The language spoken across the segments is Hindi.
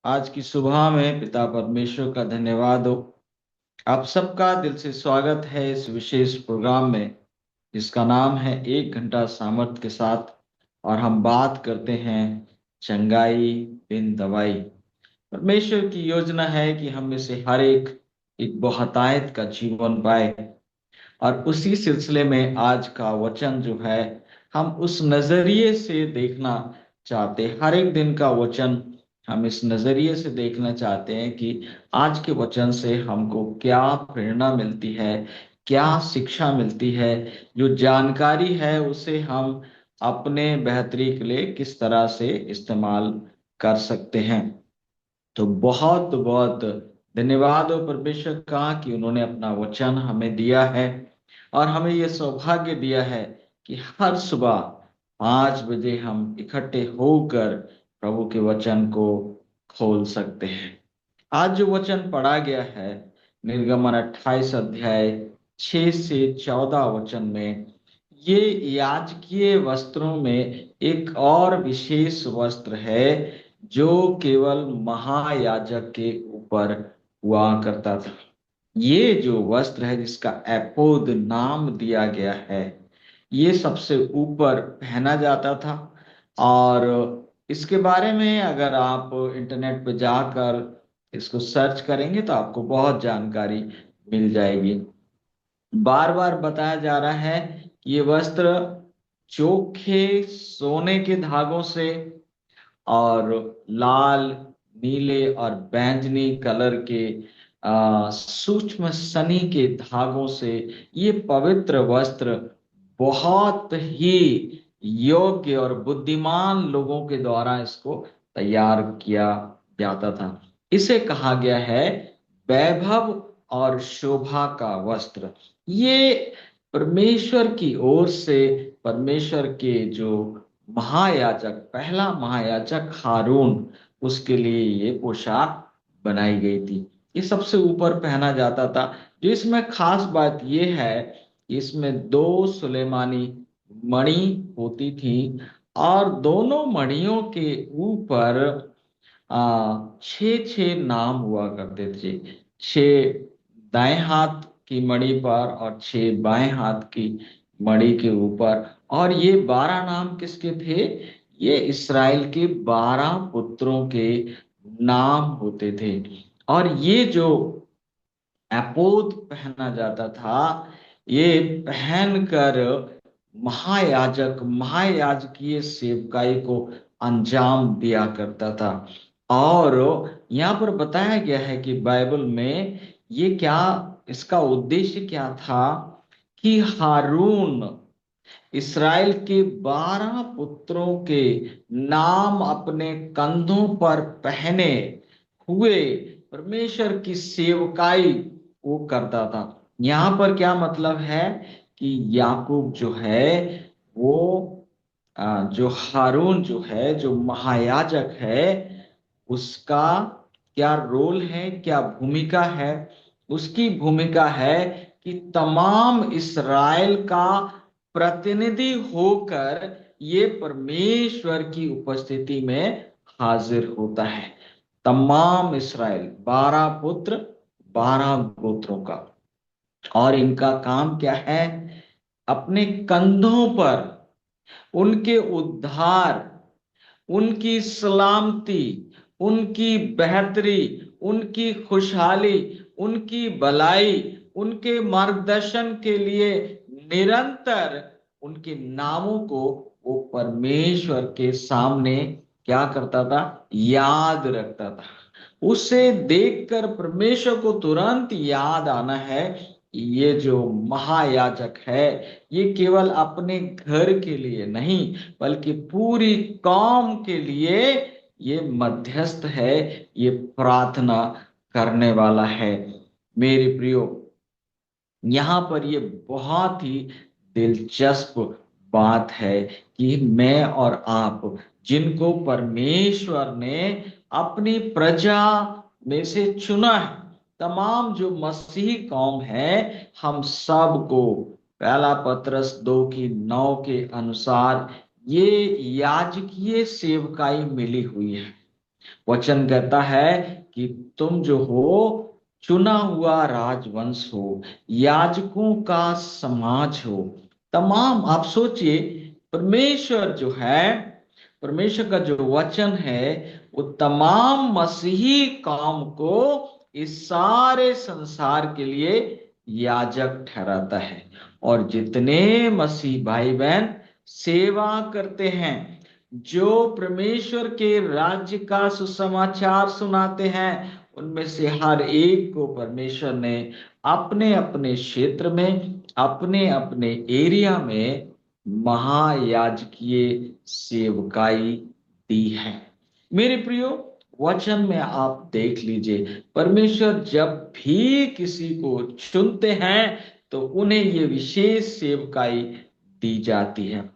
आज की सुबह में पिता परमेश्वर का धन्यवाद हो। आप सबका दिल से स्वागत है इस विशेष प्रोग्राम में जिसका नाम है 1 घंटा सामर्थ के साथ। और हम बात करते हैं चंगाई बिन दवाई। परमेश्वर की योजना है कि हम में से हर एक बहुतायत का जीवन पाए। और उसी सिलसिले में आज का वचन जो है हम उस नजरिए से देखना चाहते हैं। हर एक दिन का वचन हम इस नजरिए से देखना चाहते हैं कि आज के वचन से हमको क्या प्रेरणा मिलती है, क्या शिक्षा मिलती है। जो जानकारी है उसे हम अपने बेहतरी के लिए किस तरह से इस्तेमाल कर सकते हैं। तो बहुत बहुत धन्यवाद हो परमेश्वर का कि उन्होंने अपना वचन हमें दिया है और हमें यह सौभाग्य दिया है कि हर सुबह 5 बजे हम इकट्ठे होकर प्रभु के वचन को खोल सकते हैं। आज जो वचन पढ़ा गया है निर्गमन 28 अध्याय 6 से 14 वचन में, ये याजकीय वस्त्रों में एक और विशेष वस्त्र है जो केवल महायाजक के ऊपर हुआ करता था। ये जो वस्त्र है जिसका एपोद नाम दिया गया है, ये सबसे ऊपर पहना जाता था। और इसके बारे में अगर आप इंटरनेट पे जाकर इसको सर्च करेंगे तो आपको बहुत जानकारी मिल जाएगी। बार बार बताया जा रहा है कि ये वस्त्र चोखे सोने के धागों से और लाल, नीले और बैंगनी कलर के सूक्ष्म सनी के धागों से ये पवित्र वस्त्र बहुत ही योग्य और बुद्धिमान लोगों के द्वारा इसको तैयार किया जाता था। इसे कहा गया है वैभव और शोभा का वस्त्र। ये परमेश्वर की ओर से, परमेश्वर के जो महायाजक, पहला महायाजक हारून, उसके लिए ये पोशाक बनाई गई थी। ये सबसे ऊपर पहना जाता था। जो इसमें खास बात ये है कि इसमें 2 सुलेमानी मणि होती थी और दोनों मणियों के ऊपर 6 6 नाम हुआ करते थे। 6 दाएं हाथ की मणि पर और 6 बाएं हाथ की मणि के ऊपर। और ये 12 नाम किसके थे? ये इसराइल के 12 पुत्रों के नाम होते थे। और ये जो एपोद पहना जाता था, ये पहनकर महायाजकीय सेवकाई को अंजाम दिया करता था। और यहाँ पर बताया गया है कि बाइबल में ये क्या, इसका उद्देश्य क्या था कि हारून इसराइल के 12 पुत्रों के नाम अपने कंधों पर पहने हुए परमेश्वर की सेवकाई वो करता था। यहाँ पर क्या मतलब है कि याकूब जो है वो जो हारून जो है, जो महायाजक है, उसका क्या रोल है, क्या भूमिका है? उसकी भूमिका है कि तमाम इसराइल का प्रतिनिधि होकर ये परमेश्वर की उपस्थिति में हाजिर होता है। तमाम इसराइल 12 पुत्र, 12 गोत्रों का। और इनका काम क्या है? अपने कंधों पर उनके उद्धार, उनकी सलामती, उनकी बेहतरी, उनकी खुशहाली, उनकी भलाई, उनके मार्गदर्शन के लिए निरंतर उनके नामों को वो परमेश्वर के सामने क्या करता था? याद रखता था। उसे देखकर परमेश्वर को तुरंत याद आना है कि ये जो महायाजक है, ये केवल अपने घर के लिए नहीं बल्कि पूरी कौम के लिए ये मध्यस्थ है, ये प्रार्थना करने वाला है। मेरे प्रियो, यहाँ पर ये बहुत ही दिलचस्प बात है कि मैं और आप, जिनको परमेश्वर ने अपनी प्रजा में से चुना है, तमाम जो मसीही कौम है, हम सबको पहला पतरस 2 की 9 के अनुसार ये याजकीय सेवकाई मिली हुई है। वचन कहता है कि तुम जो हो चुना हुआ राजवंश हो, याजकों का समाज हो। तमाम, आप सोचिए, परमेश्वर जो है, परमेश्वर का जो वचन है, वो तमाम मसीही काम को इस सारे संसार के लिए याजक ठहराता है। और जितने मसीह भाई बहन सेवा करते हैं, जो परमेश्वर के राज्य का सुसमाचार सुनाते हैं, उनमें से हर एक को परमेश्वर ने अपने अपने क्षेत्र में, अपने अपने एरिया में महायाजकीय सेवकाई दी है। मेरे प्रियो, वचन में आप देख लीजिए, परमेश्वर जब भी किसी को चुनते हैं तो उन्हें ये विशेष सेवकाई दी जाती है।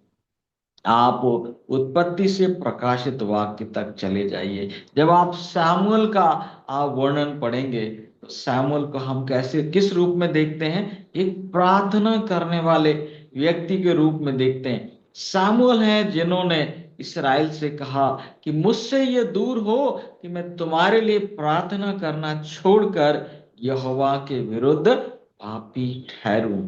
आप उत्पत्ति से प्रकाशित वाक्य तक चले जाइए, जब आप सैमुअल का आप वर्णन पढ़ेंगे तो सैमुअल को हम कैसे, किस रूप में देखते हैं? एक प्रार्थना करने वाले व्यक्ति के रूप में देखते हैं। सैमुअल है जिन्होंने इसराइल से कहा कि मुझसे ये दूर हो कि मैं तुम्हारे लिए प्रार्थना करना छोड़कर यहोवा के विरुद्ध पापी ठहरूं।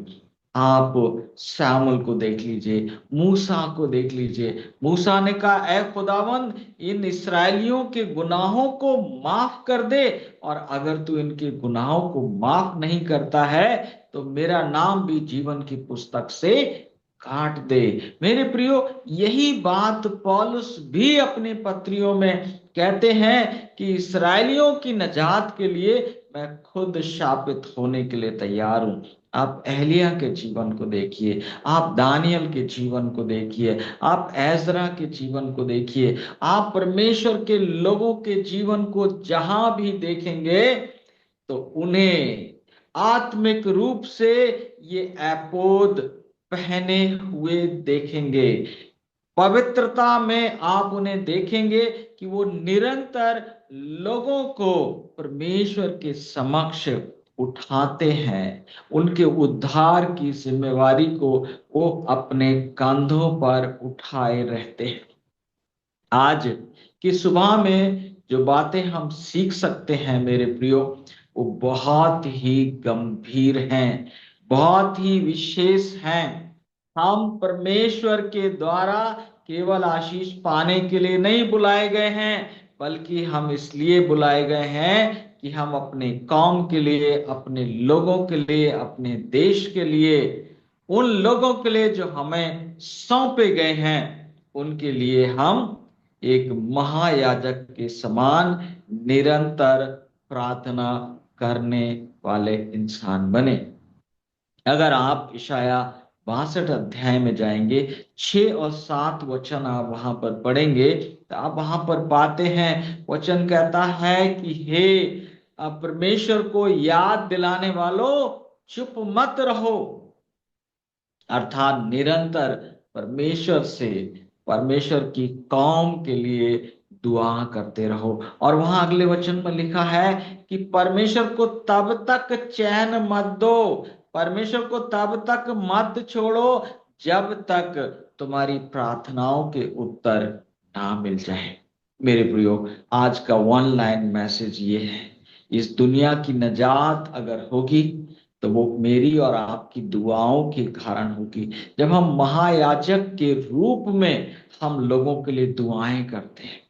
आप शामुल को देख लीजिए, मूसा को देख लीजिए। मूसा ने कहा, ऐ खुदावंद, इन इसराइलियों के गुनाहों को माफ कर दे, और अगर तू इनके गुनाहों को माफ नहीं करता है तो मेरा नाम भी जीवन की पुस्तक से काट दे। मेरे प्रियो, यही बात पौलुस भी अपनी पत्रियों में कहते हैं कि इसराइलियों की नजात के लिए मैं खुद शापित होने के लिए तैयार हूं। आप एलिया के जीवन को देखिए, आप दानियल के जीवन को देखिए, आप एजरा के जीवन को देखिए, आप परमेश्वर के लोगों के जीवन को जहां भी देखेंगे तो उन्हें आत्मिक रूप से ये एपोद पहने हुए देखेंगे। पवित्रता में आप उन्हें देखेंगे कि वो निरंतर लोगों को परमेश्वर के समक्ष उठाते हैं। उनके उद्धार की जिम्मेवारी को वो अपने कंधों पर उठाए रहते हैं। आज की सुबह में जो बातें हम सीख सकते हैं मेरे प्रियो, वो बहुत ही गंभीर हैं, बहुत ही विशेष हैं। हम परमेश्वर के द्वारा केवल आशीष पाने के लिए नहीं बुलाए गए हैं, बल्कि हम इसलिए बुलाए गए हैं कि हम अपने कौम के लिए, अपने लोगों के लिए, अपने देश के लिए, उन लोगों के लिए जो हमें सौंपे गए हैं, उनके लिए हम एक महायाजक के समान निरंतर प्रार्थना करने वाले इंसान बने। अगर आप इशाया 62 अध्याय में जाएंगे, 6 और 7 वचन आप वहां पर पढ़ेंगे तो आप वहां पर पाते हैं, वचन कहता है कि हे परमेश्वर को याद दिलाने वालों, चुप मत रहो। अर्थात निरंतर परमेश्वर से, परमेश्वर की कौम के लिए दुआ करते रहो। और वहां अगले वचन में लिखा है कि परमेश्वर को तब तक चैन मत दो, परमेश्वर को तब तक मत छोड़ो जब तक तुम्हारी प्रार्थनाओं के उत्तर ना मिल जाए। मेरे प्रियो, आज का वन लाइन मैसेज ये है, इस दुनिया की नजात अगर होगी तो वो मेरी और आपकी दुआओं के कारण होगी। जब हम महायाजक के रूप में हम लोगों के लिए दुआएं करते हैं,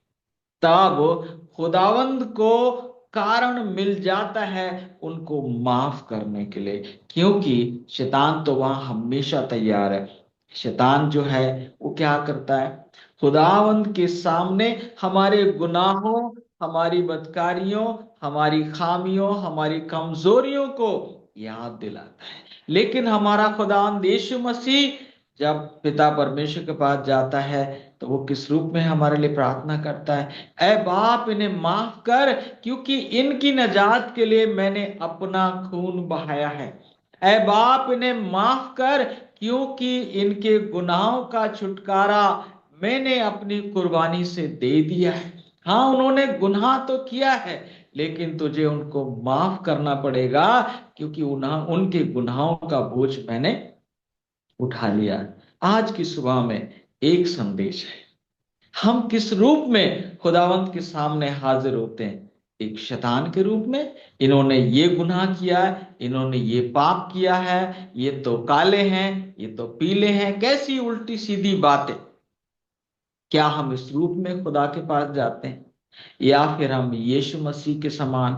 तब खुदावंद को कारण मिल जाता है उनको माफ करने के लिए, क्योंकि शैतान तो वहां हमेशा तैयार है। शैतान जो है वो क्या करता है? खुदावंद के सामने हमारे गुनाहों, हमारी बदकारियों, हमारी खामियों, हमारी कमजोरियों को याद दिलाता है। लेकिन हमारा खुदावंद यीशु मसीह जब पिता परमेश्वर के पास जाता है तो वो किस रूप में हमारे लिए प्रार्थना करता है? ऐ बाप, इन्हें माफ कर, क्योंकि इनकी नजात के लिए मैंने अपना खून बहाया है। ऐ बाप, इन्हें माफ कर, क्योंकि इनके गुनाहों का छुटकारा मैंने अपनी कुर्बानी से दे दिया है। हाँ, उन्होंने गुनाह तो किया है, लेकिन तुझे उनको माफ करना पड़ेगा, क्योंकि उनके गुनाहों का बोझ मैंने उठा लिया। आज की सुबह में एक संदेश है, हम किस रूप में खुदावंत के सामने हाजिर होते हैं? एक शैतान के रूप में। इन्होंने ये गुनाह किया है, इन्होंने ये पाप किया है, ये तो काले हैं, ये तो पीले हैं, कैसी उल्टी सीधी बातें। क्या हम इस रूप में खुदा के पास जाते हैं? या फिर हम यीशु मसीह के समान,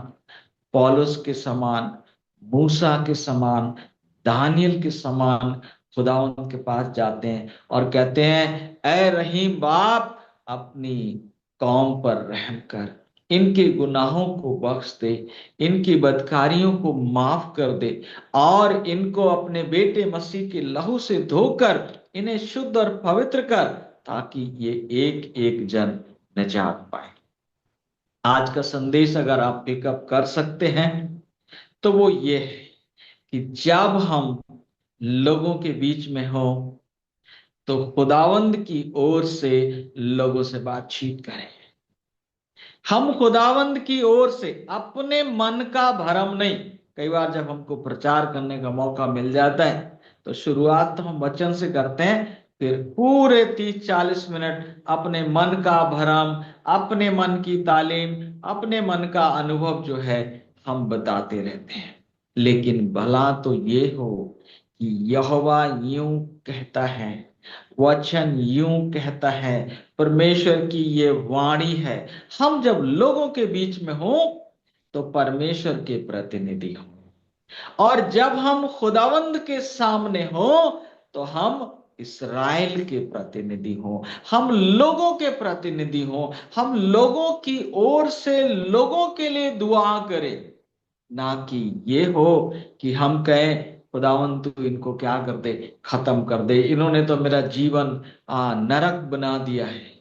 पौलुस के समान, मूसा के समान, दानियल के समान खुदा उनके पास जाते हैं और कहते हैं, ऐ रहीम बाप, अपनी कौम पर रहम कर, इनके गुनाहों को बख्श दे, इनकी बदकारियों को माफ कर दे, और इनको अपने बेटे मसीह के लहू से धोकर इन्हें शुद्ध और पवित्र कर, ताकि ये एक एक जन निजात पाए। आज का संदेश अगर आप पिकअप कर सकते हैं तो वो ये है कि जब हम लोगों के बीच में हो तो खुदावंद की ओर से लोगों से बातचीत करें। हम खुदावंद की ओर से अपने मन का भरम नहीं। कई बार जब हमको प्रचार करने का मौका मिल जाता है तो शुरुआत तो हम वचन से करते हैं, फिर पूरे 30-40 मिनट अपने मन का भरम, अपने मन की तालीम, अपने मन का अनुभव जो है हम बताते रहते हैं। लेकिन भला तो ये हो कि यहोवा यूं कहता है, वचन यूं कहता है, परमेश्वर की ये वाणी है। हम जब लोगों के बीच में हो तो परमेश्वर के प्रतिनिधि हो, और जब हम खुदावंद के सामने हो तो हम इस्राएल के प्रतिनिधि हो, हम लोगों के प्रतिनिधि हो, हम लोगों की ओर से लोगों के लिए दुआ करें। ना कि ये हो कि हम कहें, खुदावंद तू इनको क्या कर दे, खत्म कर दे, इन्होंने तो मेरा जीवन नरक बना दिया है।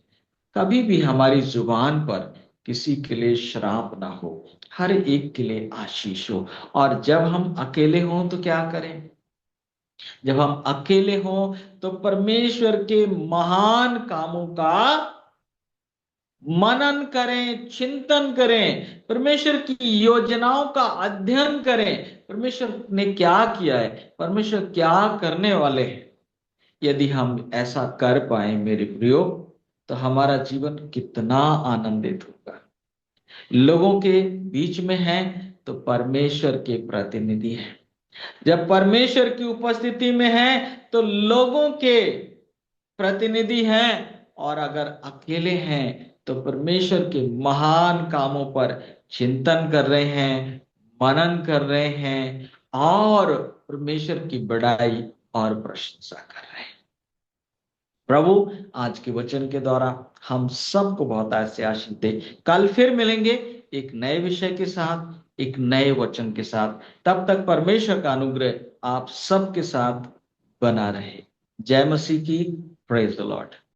कभी भी हमारी जुबान पर किसी के लिए श्राप ना हो, हर एक के लिए आशीष हो। और जब हम अकेले हों तो क्या करें? जब हम अकेले हों तो परमेश्वर के महान कामों का मनन करें, चिंतन करें, परमेश्वर की योजनाओं का अध्ययन करें, परमेश्वर ने क्या किया है, परमेश्वर क्या करने वाले हैं। यदि हम ऐसा कर पाए मेरे प्रियो, तो हमारा जीवन कितना आनंदित होगा। लोगों के बीच में है तो परमेश्वर के प्रतिनिधि हैं। जब परमेश्वर की उपस्थिति में है तो लोगों के प्रतिनिधि हैं, और अगर अकेले हैं तो परमेश्वर के महान कामों पर चिंतन कर रहे हैं, मनन कर रहे हैं, और परमेश्वर की बड़ाई और प्रशंसा कर रहे हैं। प्रभु आज के वचन के द्वारा हम सबको बहुत ऐसे आशीष दे। कल फिर मिलेंगे एक नए विषय के साथ, एक नए वचन के साथ। तब तक परमेश्वर का अनुग्रह आप सबके साथ बना रहे। जय मसीह की। Praise the Lord.